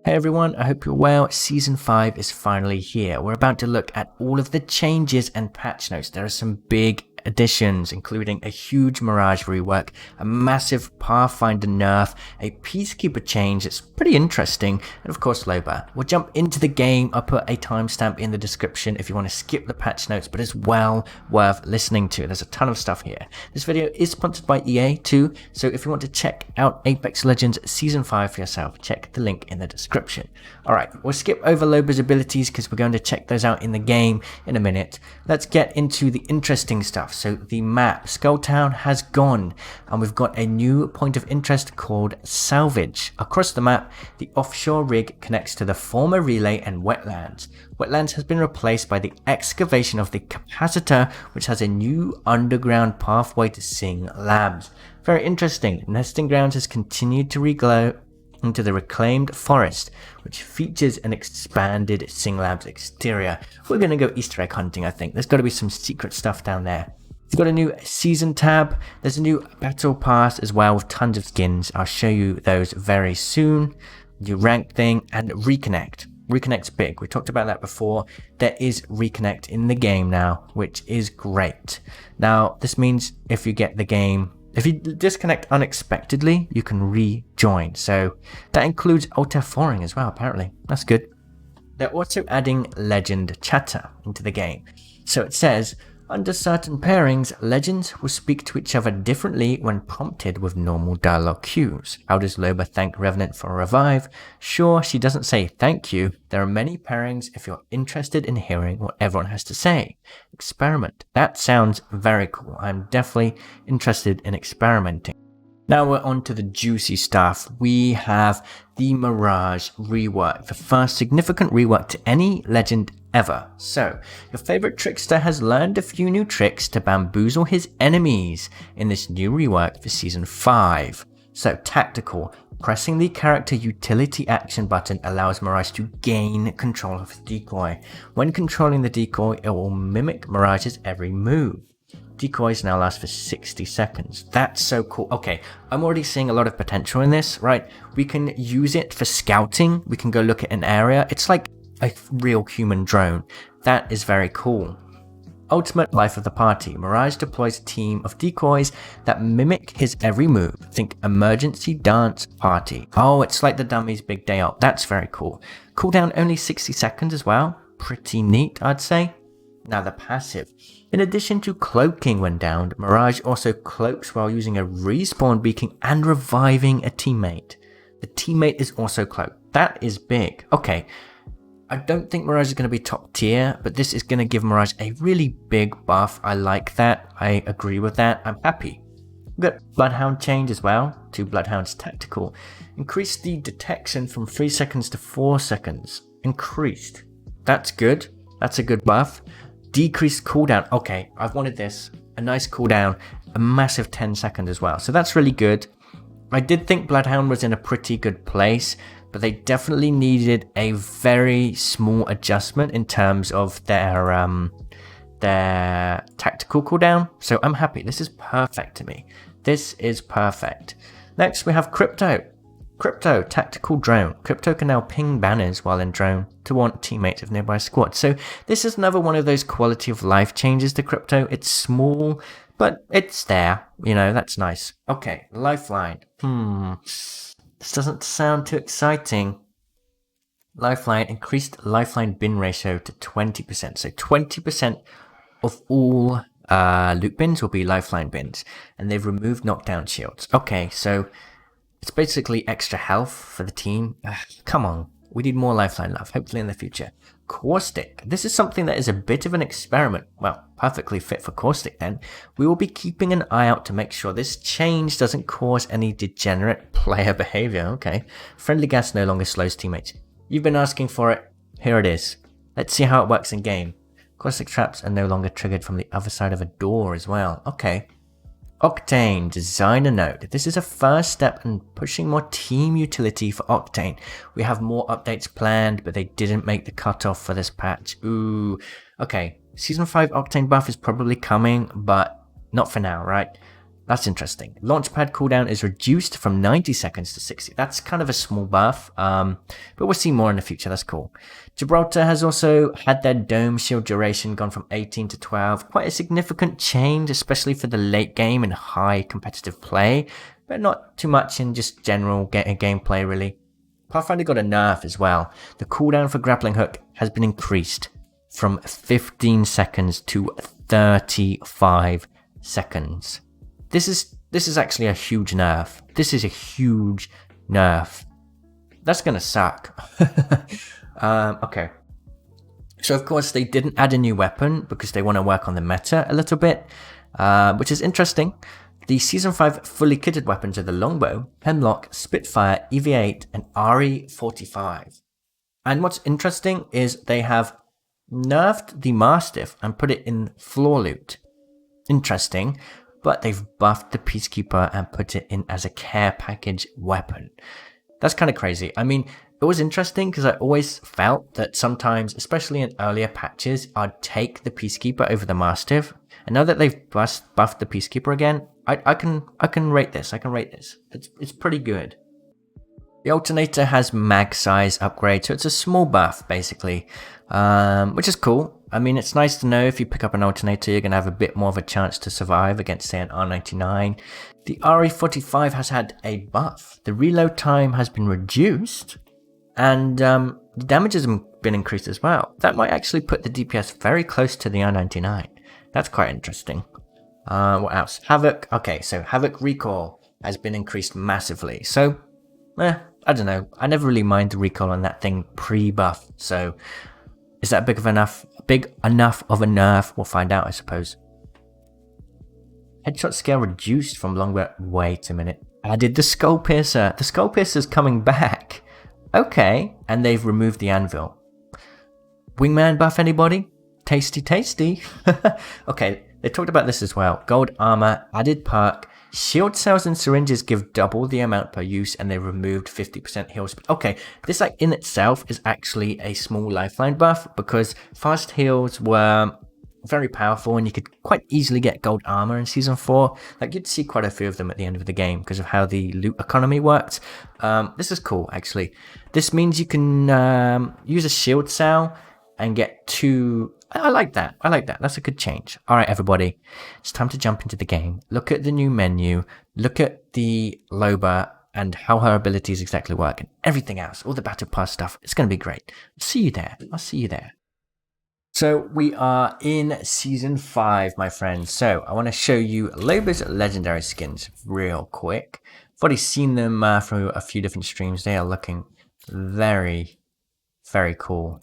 Hey everyone, I hope you're well. Season 5 is finally here. We're about to look at all of the changes and patch notes. There are some big additions, including a huge Mirage rework, a massive Pathfinder nerf, a Peacekeeper change. It's pretty interesting, and of course Loba. We'll jump into the game. I'll put a timestamp in the description if you want to skip the patch notes, but it's well worth listening to. There's a ton of stuff here. This video is sponsored by EA too, so if you want to check out Apex Legends Season 5 for yourself, check the link in the description. Alright, we'll skip over Loba's abilities because we're going to check those out in the game in a minute. Let's get into the interesting stuff. So the map, Skulltown has gone, and we've got a new point of interest called Salvage. Across the map, the offshore rig connects to the former relay and wetlands. Wetlands has been replaced by the excavation of the capacitor, which has a new underground pathway to Sing Labs. Very interesting. Nesting Grounds has continued to reglow into the reclaimed forest, which features an expanded Sing Labs exterior. We're going to go Easter egg hunting, I think. There's got to be some secret stuff down there. We've got a new season tab. There's a new battle pass as well with tons of skins. I'll show you those very soon. New rank thing and reconnect. Reconnect's big. We talked about that before. There is reconnect in the game now, which is great. Now, this means if you get the game, if you disconnect unexpectedly, you can rejoin. So that includes alt F4ing as well, apparently. That's good. They're also adding legend chatter into the game. So it says, under certain pairings, legends will speak to each other differently when prompted with normal dialogue cues. How does Loba thank Revenant for a revive? Sure, she doesn't say thank you. There are many pairings if you're interested in hearing what everyone has to say. Experiment. That sounds very cool. I'm definitely interested in experimenting. Now we're on to the juicy stuff. We have the Mirage Rework, the first significant rework to any legend ever. So, your favorite trickster has learned a few new tricks to bamboozle his enemies in this new rework for Season 5. So, tactical. Pressing the character utility action button allows Mirage to gain control of the decoy. When controlling the decoy, it will mimic Mirage's every move. Decoys now last for 60 seconds. That's so cool. Okay, I'm already seeing a lot of potential in this, right? We can use it for scouting. We can go look at an area. It's like a real human drone. That is very cool. Ultimate life of the party. Mirage deploys a team of decoys that mimic his every move. Think emergency dance party. Oh, it's like the dummy's big day out. That's very cool. Cooldown only 60 seconds as well. Pretty neat, I'd say. Now the passive. In addition to cloaking when downed, Mirage also cloaks while using a respawn beacon and reviving a teammate. The teammate is also cloaked. That is big. Okay, I don't think Mirage is going to be top tier, but this is going to give Mirage a really big buff. I like that. I agree with that. I'm happy. We've got Bloodhound change as well to Bloodhound's tactical. Increased the detection from 3 seconds to 4 seconds. Increased. That's good. That's a good buff. Decreased cooldown. Okay, I've wanted this. A nice cooldown. A massive 10 seconds as well. So that's really good. I did think Bloodhound was in a pretty good place, but they definitely needed a very small adjustment in terms of their tactical cooldown. So I'm happy. This is perfect to me. This is perfect. Next we have Crypto. Crypto, tactical drone. Crypto can now ping banners while in drone to warn teammates of nearby squads. So this is another one of those quality of life changes to Crypto. It's small, but it's there. You know, that's nice. Okay, Lifeline. This doesn't sound too exciting. Lifeline, increased Lifeline bin ratio to 20%. So 20% of all loot bins will be Lifeline bins. And they've removed knockdown shields. Okay, so it's basically extra health for the team. Come on, we need more Lifeline love, hopefully in the future. Caustic. This is something that is a bit of an experiment. Well, perfectly fit for Caustic then. We will be keeping an eye out to make sure this change doesn't cause any degenerate player behavior. Okay. Friendly gas no longer slows teammates. You've been asking for it. Here it is. Let's see how it works in game. Caustic traps are no longer triggered from the other side of a door as well. Okay. Octane, designer note. This is a first step in pushing more team utility for Octane. We have more updates planned, but they didn't make the cutoff for this patch. Ooh. Okay, Season 5 Octane buff is probably coming, but not for now, right? That's interesting. Launchpad cooldown is reduced from 90 seconds to 60. That's kind of a small buff, but we'll see more in the future. That's cool. Gibraltar has also had their dome shield duration gone from 18 to 12. Quite a significant change, especially for the late game and high competitive play, but not too much in just general gameplay, really. Pathfinder got a nerf as well. The cooldown for Grappling Hook has been increased from 15 seconds to 35 seconds. This is actually a huge nerf. This is a huge nerf. That's gonna suck. Okay. So of course they didn't add a new weapon because they want to work on the meta a little bit, which is interesting. The Season 5 fully kitted weapons are the Longbow, Hemlock, Spitfire, EV8, and RE45. And what's interesting is they have nerfed the Mastiff and put it in floor loot. Interesting. But they've buffed the Peacekeeper and put it in as a care package weapon. That's kind of crazy. I mean, it was interesting because I always felt that sometimes, especially in earlier patches, I'd take the Peacekeeper over the Mastiff. And now that they've buffed the Peacekeeper again, I can rate this. I can rate this. It's pretty good. The Alternator has mag size upgrade, so it's a small buff basically, which is cool. I mean, it's nice to know if you pick up an Alternator, you're going to have a bit more of a chance to survive against, say, an R99. The RE45 has had a buff. The reload time has been reduced, and the damage has been increased as well. That might actually put the DPS very close to the R99. That's quite interesting. What else? Havoc. Okay, so Havoc recoil has been increased massively. So, I don't know. I never really mind the recoil on that thing pre-buff, so is that big enough of a nerf? We'll find out, I suppose. Headshot scale reduced from longbow. Wait a minute. Added the Skull Piercer. The Skull Piercer's coming back. Okay. And they've removed the anvil. Wingman buff, anybody? Tasty, tasty. Okay. They talked about this as well. Gold armor, added perk. Shield cells and syringes give double the amount per use, and they removed 50% heal speed. Okay, this like in itself is actually a small lifeline buff because fast heals were very powerful and you could quite easily get gold armor in Season 4. Like you'd see quite a few of them at the end of the game because of how the loot economy worked. This is cool actually. This means you can use a shield cell and get 2... I like that. That's a good change. All right, everybody. It's time to jump into the game. Look at the new menu. Look at the Loba and how her abilities exactly work and everything else. All the Battle Pass stuff. It's going to be great. See you there. I'll see you there. So we are in Season 5, my friends. So I want to show you Loba's legendary skins real quick. I've already seen them through a few different streams. They are looking very cool.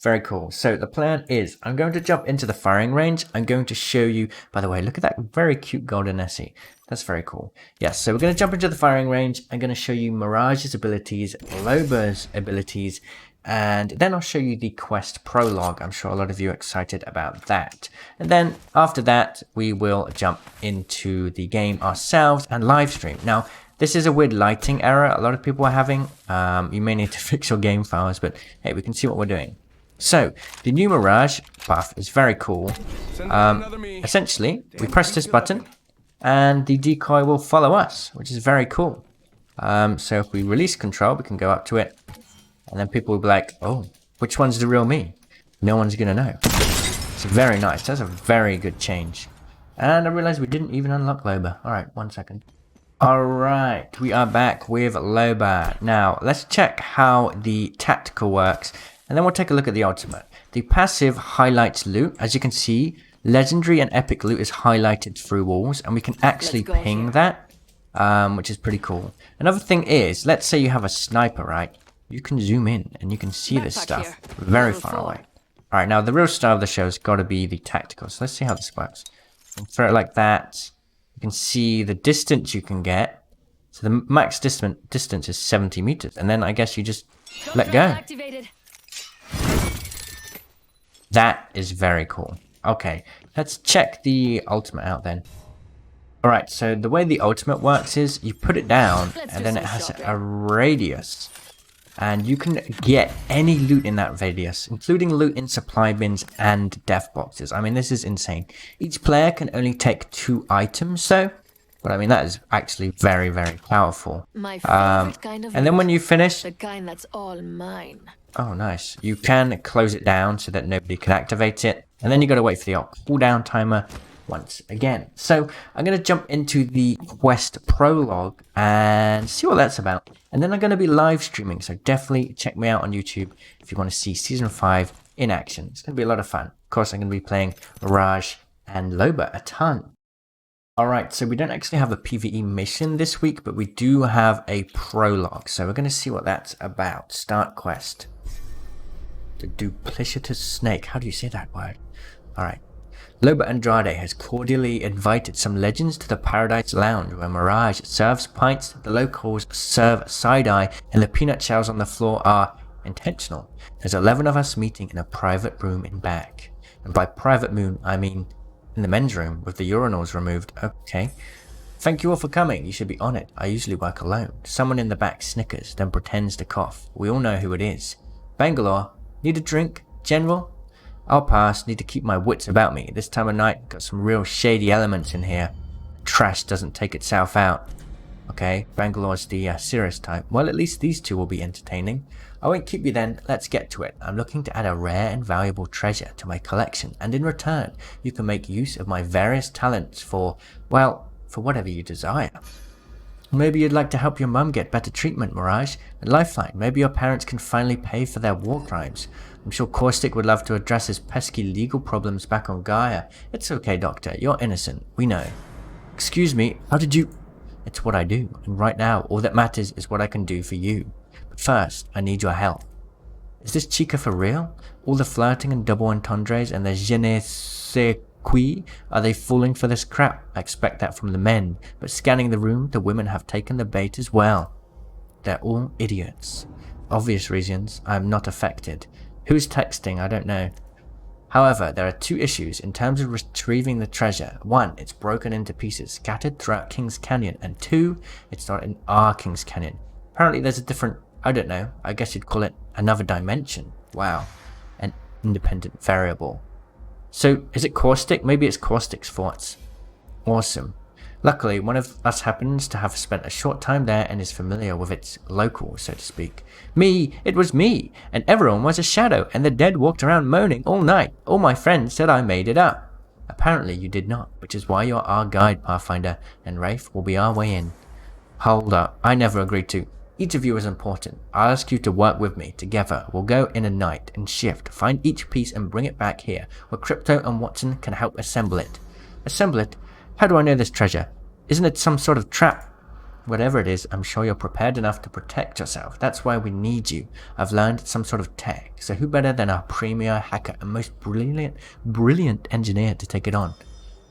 Very cool. So the plan is I'm going to jump into the firing range. I'm going to show you, by the way, look at that very cute golden Essie. That's very cool. Yes, so we're going to jump into the firing range. I'm going to show you Mirage's abilities, Loba's abilities, and then I'll show you the quest prologue. I'm sure a lot of you are excited about that. And then after that, we will jump into the game ourselves and live stream. Now, this is a weird lighting error a lot of people are having. You may need to fix your game files, but hey, we can see what we're doing. So, the new Mirage buff is very cool. Essentially, we press this button, and the decoy will follow us, which is very cool. So if we release control, we can go up to it, and then people will be like, oh, which one's the real me? No one's going to know. It's very nice. That's a very good change. And I realized we didn't even unlock Loba. Alright, 1 second. Alright, we are back with Loba. Now, let's check how the tactical works, and then we'll take a look at the ultimate. The passive highlights loot. As you can see, legendary and epic loot is highlighted through walls, and we can actually ping that, which is pretty cool. Another thing is, let's say you have a sniper, right? You can zoom in, and you can see this stuff very far away. Alright, now the real star of the show has got to be the tactical, so let's see how this works. Throw it like that. You can see the distance you can get. So the max distance is 70 meters. And then I guess you just let go. Activated. That is very cool. Okay, let's check the ultimate out then. Alright, so the way the ultimate works is you put it down and then it has a radius and you can get any loot in that radius, including loot in supply bins and death boxes. I mean, this is insane. Each player can only take 2 items though, but I mean, that is actually very, very powerful. My favorite kind of and then when you finish, the kind that's all mine. oh nice, you can close it down so that nobody can activate it, and then you gotta wait for the cooldown timer once again. So I'm going to jump into the quest prologue and see what that's about, and then I'm going to be live streaming, so definitely check me out on YouTube if you want to see season 5 in action. It's going to be a lot of fun. Of course, I'm going to be playing Mirage and Loba a ton. Alright, so we don't actually have a PvE mission this week, but we do have a prologue, so we're going to see what that's about. Start quest. The duplicitous snake. How do you say that word? Alright. Loba Andrade has cordially invited some legends to the Paradise Lounge, where Mirage serves pints, the locals serve side-eye, and the peanut shells on the floor are intentional. There's 11 of us meeting in a private room in back. And by private room, I mean in the men's room with the urinals removed. Okay. Thank you all for coming. You should be on it. I usually work alone. Someone in the back snickers, then pretends to cough. We all know who it is. Bangalore. Need a drink? General? I'll pass, need to keep my wits about me. This time of night, got some real shady elements in here. Trash doesn't take itself out. Okay, Bangalore's the serious type. Well, at least these two will be entertaining. I won't keep you then, let's get to it. I'm looking to add a rare and valuable treasure to my collection, and in return, you can make use of my various talents for, well, for whatever you desire. Maybe you'd like to help your mum get better treatment, Mirage. A lifeline, maybe your parents can finally pay for their war crimes. I'm sure Caustic would love to address his pesky legal problems back on Gaia. It's okay, Doctor, you're innocent, we know. Excuse me, how did you... It's what I do, and right now, all that matters is what I can do for you. But first, I need your help. Is this chica for real? All the flirting and double entendres and the je ne sais quoi? Are they falling for this crap? I expect that from the men, but scanning the room, the women have taken the bait as well. They're all idiots. Obvious reasons, I am not affected. Who's texting? I don't know. However, there are 2 issues in terms of retrieving the treasure. 1, it's broken into pieces, scattered throughout King's Canyon, and 2, it's not in our King's Canyon. Apparently there's a different, I don't know, I guess you'd call it another dimension. Wow. An independent variable. So, is it Caustic? Maybe it's Caustic's thoughts. Awesome. Luckily, one of us happens to have spent a short time there and is familiar with its locals, so to speak. Me! It was me! And everyone was a shadow, and the dead walked around moaning all night. All my friends said I made it up. Apparently you did not, which is why you're our guide, Pathfinder, and Wraith will be our way in. Hold up, I never agreed to. Each of you is important. I'll ask you to work with me. Together, we'll go in a night and shift, find each piece and bring it back here, where Crypto and Watson can help assemble it. Assemble it? How do I know this treasure? Isn't it some sort of trap? Whatever it is, I'm sure you're prepared enough to protect yourself. That's why we need you. I've learned some sort of tech, so who better than our premier hacker and most brilliant engineer to take it on?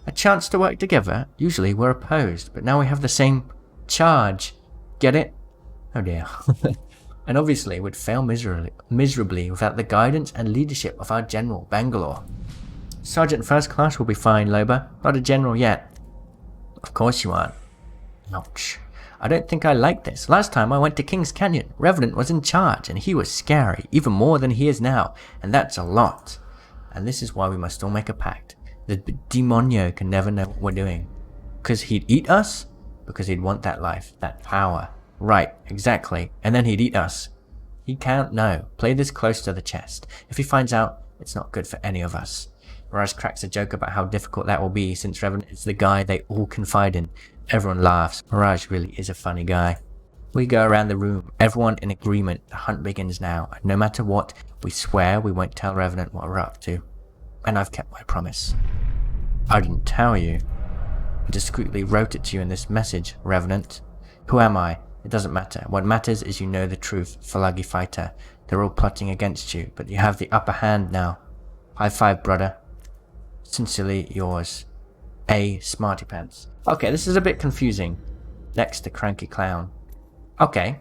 A chance to work together? Usually we're opposed, but now we have the same charge. Get it? Oh dear. And obviously would fail miserably without the guidance and leadership of our General, Bangalore. Sergeant First Class will be fine, Loba. Not a general yet. Of course you aren't. Ouch. I don't think I like this. Last time I went to King's Canyon, Revenant was in charge, and he was scary, even more than he is now, and that's a lot. And this is why we must all make a pact. The demonio can never know what we're doing. Because he'd eat us? Because he'd want that life, that power. Right, exactly. And then he'd eat us. He can't know. Play this close to the chest. If he finds out, it's not good for any of us. Mirage cracks a joke about how difficult that will be since Revenant is the guy they all confide in. Everyone laughs. Mirage really is a funny guy. We go around the room, everyone in agreement. The hunt begins now, and no matter what, we swear we won't tell Revenant what we're up to. And I've kept my promise. I didn't tell you. I discreetly wrote it to you in this message, Revenant. Who am I? It doesn't matter. What matters is you know the truth, Falagi Fighter. They're all plotting against you, but you have the upper hand now. High five, brother. Sincerely yours, A. Smarty Pants. Okay, this is a bit confusing. Next, the Cranky Clown. Okay.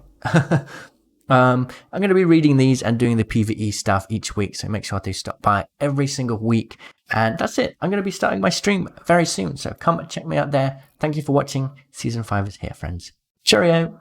I'm going to be reading these and doing the PvE stuff each week, so make sure to stop by every single week. And that's it. I'm going to be starting my stream very soon, so come and check me out there. Thank you for watching. Season 5 is here, friends. Cheerio!